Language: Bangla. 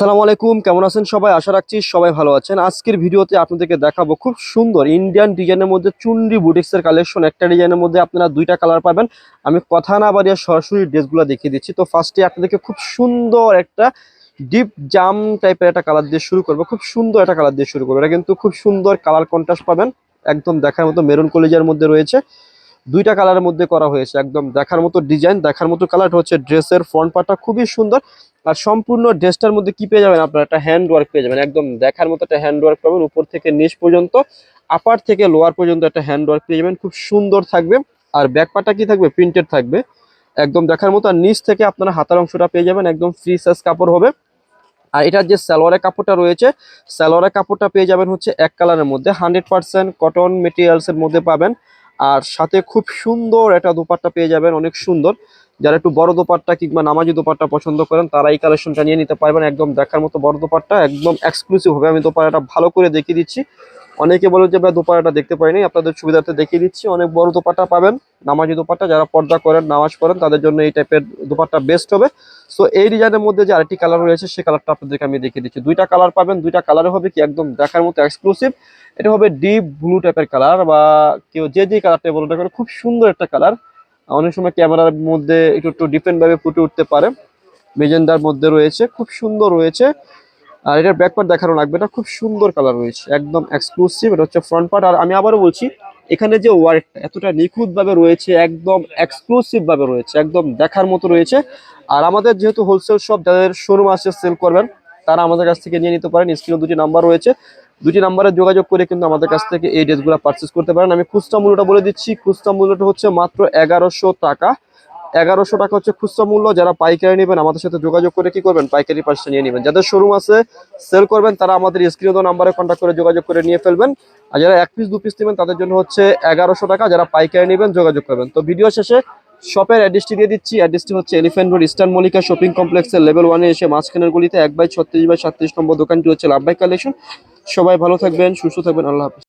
আসসালামু আলাইকুম, কেমন আছেন সবাই? আশা রাখছি সবাই ভালো আছেন। আজকের ভিডিওতে আপনাদেরকে দেখাবো খুব সুন্দর ইন্ডিয়ান ডিজাইনের মধ্যে চুন্ডি বুটিক্সের কালেকশন। একটা ডিজাইনের মধ্যে আপনারা দুইটা কালার পাবেন। আমি কথা না বাড়িয়ে সরাসরি ড্রেসগুলো দেখিয়ে দিচ্ছি। তো ফার্স্টে আপনাদেরকে খুব সুন্দর একটা ডিপ জাম টাইপের একটা কালার দিয়ে শুরু করবো। খুব সুন্দর একটা কালার দিয়ে শুরু করবো। এটা কিন্তু খুব সুন্দর কালার কন্ট্রাস্ট পাবেন, একদম দেখার মতো মেরুন কলিজার মধ্যে রয়েছে। দুইটা কালারের মধ্যে করা হয়েছে, একদম দেখার মতো ডিজাইন, দেখার মতো কালার হচ্ছে। ড্রেসের ফ্রন্ট পার্টটা খুবই সুন্দর। আর সম্পূর্ণ ড্রেসটার মধ্যে কি পেয়ে যাবেন আপনারা? একটা হ্যান্ড ওয়ার্ক পেয়ে যাবেন, একদম দেখার মতো একটা হ্যান্ড ওয়ার্ক পাবেন। উপর থেকে নিচ পর্যন্ত, আপার থেকে লোয়ার পর্যন্ত একটা হ্যান্ড ওয়ার্ক পেয়ে যাবেন, খুব সুন্দর থাকবে। আর ব্যাক পার্টটা কি থাকবে? প্রিন্টেড থাকবে, একদম দেখার মতো। আর নিচ থেকে আপনারা হাতার অংশটা পেয়ে যাবেন, একদম ফ্রি সাইজ কাপড় হবে। আর এটার যে সালোয়ারের কাপড়টা রয়েছে, সালোয়ারের কাপড়টা পেয়ে যাবেন হচ্ছে এক কালারের মধ্যে, 100% কটন মেটেরিয়ালসের মধ্যে পাবেন। আর সাথে খুব সুন্দর একটা দোপাট্টা পেয়ে যাবেন, অনেক সুন্দর। যারা একটু বড় দোপাট্টা কিংবা নামাজি দোপাট্টা পছন্দ করেন তারা এই কালেকশনটা নিয়ে নিতে পারবেন। একদম দেখার মতো বড় দোপাট্টা, একদম এক্সক্লুসিভ হবে। আমি দোপাট্টাটা ভালো করে দেখিয়ে দিচ্ছি। অনেকে বলে যে ভাই দোপাট্টাটা দেখতে পাইনি, আপনাদের সুবিধার্থে দেখিয়ে দিচ্ছি। অনেক বড় দোপাট্টা পাবেন, নামাজি দোপাট্টা। যারা পর্দা করেন, নামাজ পড়েন, তাদের জন্য এই টাইপের দোপাট্টা বেস্ট হবে। সো এই ডিজাইনের মধ্যে যে আরেকটি কালার রয়েছে, সেই কালারটা আপনাদেরকে আমি দেখিয়ে দিচ্ছি। দুইটা কালার পাবেন, দুইটা কালারে হবে কি একদম দেখার মতো এক্সক্লুসিভ। এটা হবে ডিপ ব্লু টাইপের কালার, বা কেউ যে কালারটা বলতে পারে, খুব সুন্দর একটা কালার। অনেক সময় ক্যামেরার মধ্যে একটু একটু ডিফারেন্ট ভাবে ফুটে উঠতে পারে। মেজেন্ডার মধ্যে রয়েছে, খুব সুন্দর রয়েছে। আর এটার ব্যাক পার্ট দেখানো লাগবে না, খুব সুন্দর কালার রয়েছে, একদম এক্সক্লুসিভ। এটা হচ্ছে ফ্রন্ট পার্ট। আর আমি আবারও বলছি, এখানে যে ওয়ার্কটা এতটা নিখুঁত ভাবে রয়েছে, একদম এক্সক্লুসিভ ভাবে রয়েছে, একদম দেখার মতো রয়েছে। আর আমাদের যেহেতু হোলসেল শপ, যাদের শোরুম আছে সেল করবেন, তারা আমাদের কাছ থেকে নিয়ে নিতে পারেন। স্ক্রিনে দুটি নাম্বার রয়েছে, দুটি নাম্বারে যোগাযোগ করে কিন্তু আমাদের কাছ থেকে এই ড্রেসগুলো পারচেস করতে পারেন। আমি খুচরা মূল্যটা বলে দিচ্ছি। খুচরা মূল্যটা হচ্ছে মাত্র 1100 টাকা। 1100 টাকা হচ্ছে খুচরা মূল্য। যারা পাইকারি নেবেন আমাদের সাথে যোগাযোগ করে কি করবেন? পাইকারি পার্সেন্ট নিয়ে নেবেন। যাদের শোরুম আছে সেল করবেন, তারা আমাদের স্ক্রিনে দেওয়া নাম্বারে কন্ট্যাক্ট করে যোগাযোগ করে নিয়ে ফেলবেন। আর যারা এক পিস দু পিস নেবেন তাদের জন্য হচ্ছে 1100 টাকা। যারা পাইকারি নেবেন যোগাযোগ করবেন। তো ভিডিও শেষে শপের অ্যাড্রেসটি দিয়ে দিচ্ছি। অ্যাড্রেসটি হচ্ছে elephant road, eastern Mallika shopping কমপ্লেক্সের লেভেল 1-এ এসে মাঝখানের গলিতে 1/36/37 নম্বর দোকানটি হচ্ছে লাভবাই কালেকশন। সবাই ভালো থাকবেন, সুস্থ থাকবেন, আল্লাহ হাফেজ।